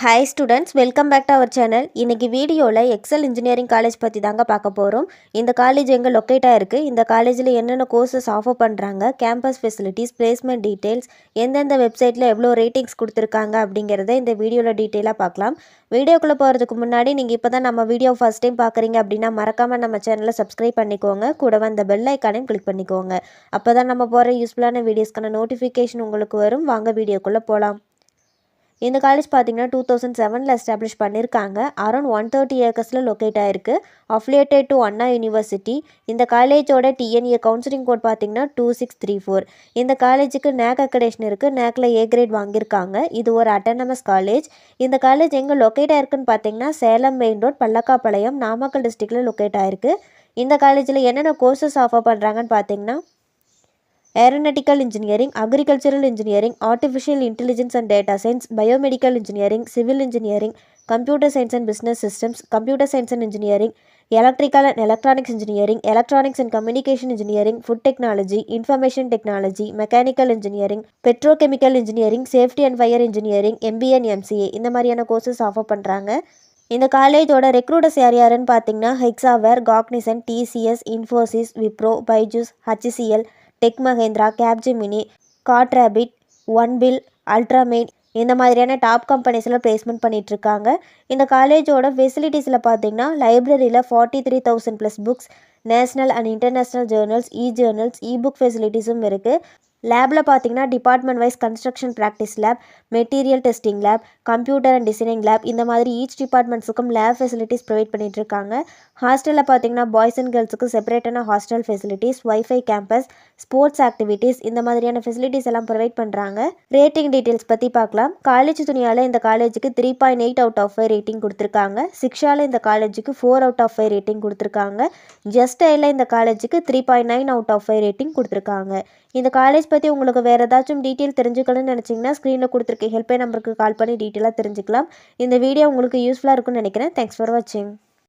Hi students, welcome back to our channel. இன்னைக்கு வீடியோல XL engineering college பற்றி தாங்க பார்க்க போகிறோம். இந்த காலேஜ் எங்கே லொக்கேட்டாக இருக்குது, இந்த காலேஜில் என்னென்ன கோர்சஸ் ஆஃபர் பண்ணுறாங்க, கேம்பஸ் ஃபெசிலிட்டிஸ், பிளேஸ்மெண்ட் டீட்டெயில்ஸ், எந்தெந்த வெப்சைட்டில் எவ்வளோ ரேட்டிங்ஸ் கொடுத்துருக்காங்க அப்படிங்கிறத இந்த வீடியோவில் டீட்டெயிலாக பார்க்கலாம். வீடியோக்குள்ளே போகிறதுக்கு முன்னாடி நீங்கள் இப்போ தான் நம்ம வீடியோ ஃபர்ஸ்ட் டைம் பார்க்குறீங்க அப்படின்னா மறக்காமல் நம்ம சேனலை சப்ஸ்கிரைப் பண்ணிக்கோங்க. கூடவே அந்த பெல் ஐக்கானையும் கிளிக் பண்ணிக்கோங்க. அப்போ தான் நம்ம போகிற யூஸ்ஃபுல்லான வீடியோஸ்க்கான நோட்டிஃபிகேஷன் உங்களுக்கு வரும். வாங்க வீடியோக்குள்ளே போகலாம். இந்த காலேஜ் பார்த்தீங்கன்னா 2007 எஸ்டாப்ளிஷ் பண்ணியிருக்காங்க. அரௌண்ட் 130 ஏக்கர்ஸில் லொக்கேட் ஆகிருக்கு. Affiliated to Anna university. இந்த காலேஜோட டிஎன்ஏ கவுன்சிலிங் கோட் பார்த்தீங்கன்னா 2634. இந்த காலேஜுக்கு நேக் அக்கடேஷன் இருக்குது. நேக்கில் ஏ கிரேட் வாங்கியிருக்காங்க. இது ஒரு அட்டானமஸ் காலேஜ். இந்த காலேஜ் எங்கே லொக்கேட் ஆயிருக்குன்னு பார்த்தீங்கன்னா சேலம் மெயின் ரோட், பல்லக்காப்பாளையம், நாமக்கல் டிஸ்ட்ரிக்டில் லொக்கேட் ஆயிருக்கு. இந்த காலேஜில் என்னென்ன கோர்சஸ் ஆஃபர் பண்ணுறாங்கன்னு பார்த்தீங்கன்னா aeronautical engineering, agricultural engineering, artificial intelligence and data science, biomedical engineering, civil engineering, computer science and business systems, computer science and engineering, electrical and electronics engineering, electronics and communication engineering, food technology, information technology, mechanical engineering, petrochemical engineering, safety and fire engineering, MBA and MCA இந்த மாதிரியான courses offer பண்ணுறாங்க. இந்த காலேஜோட recruiters யாருன்னு பார்த்தீங்கன்னா Hexaware, Cognizant, TCS, Infosys, Wipro, Byju's, HCL, tech Mahindra, Capgemini, காட்ராபிட், ஒன்பில், அல்ட்ராமேட் இந்த மாதிரியான டாப் கம்பெனிஸில் பிளேஸ்மெண்ட் பண்ணிகிட்ருக்காங்க. இந்த காலேஜோட ஃபெசிலிட்டிஸில் பார்த்தீங்கன்னா லைப்ரரியில் 43,000+ books, national and international journals, journals, book ஃபெசிலிட்டிஸும் இருக்குது. லேபில் பார்த்தீங்கன்னா department wise construction practice lab, material testing lab, computer and designing lab இந்த மாதிரி ஈச் டிபார்ட்மெண்ட்ஸுக்கும் லேப் ஃபெசிலிட்டிஸ் ப்ரொவைட் பண்ணிகிட்ருக்காங்க. ஹாஸ்டலில் பார்த்தீங்கன்னா பாய்ஸ் அண்ட் கேர்ள்ஸுக்கு செப்பரேட்டான hostel facilities, wifi campus, sports activities இந்த மாதிரியான ஃபெசிலிட்டிஸ் எல்லாம் ப்ரொவைட் பண்ணுறாங்க. ரேட்டிங் டீட்டெயில்ஸ் பற்றி பார்க்கலாம். காலேஜ் துணியால் இந்த காலேஜுக்கு 3.8 அவுட் ஆஃப் 5 ரேட்டிங் கொடுத்துருக்காங்க. சிக்ஷாவில் இந்த காலேஜுக்கு 4 அவுட் ஆஃப் 5 ரேட்டிங் கொடுத்துருக்காங்க. ஜஸ்டையில் இந்த காலேஜுக்கு 3.9 அவுட் ஆஃப் 5 ரேட்டிங் கொடுத்துருக்காங்க. இந்த காலேஜ் பற்றி உங்களுக்கு வேறு ஏதாச்சும் டீட்டெயில் தெரிஞ்சுக்கணும்னு நினச்சிங்கன்னா ஸ்க்ரீனில் கொடுத்துருக்க ஹெல்ப்லைன் நம்பருக்கு கால் பண்ணி டீட்டெயிலாக தெரிஞ்சுக்கலாம். இந்த வீடியோ உங்களுக்கு யூஸ்ஃபுல்லாக இருக்கும்னு நினைக்கிறேன். தேங்க்ஸ் ஃபார் வாட்சிங்.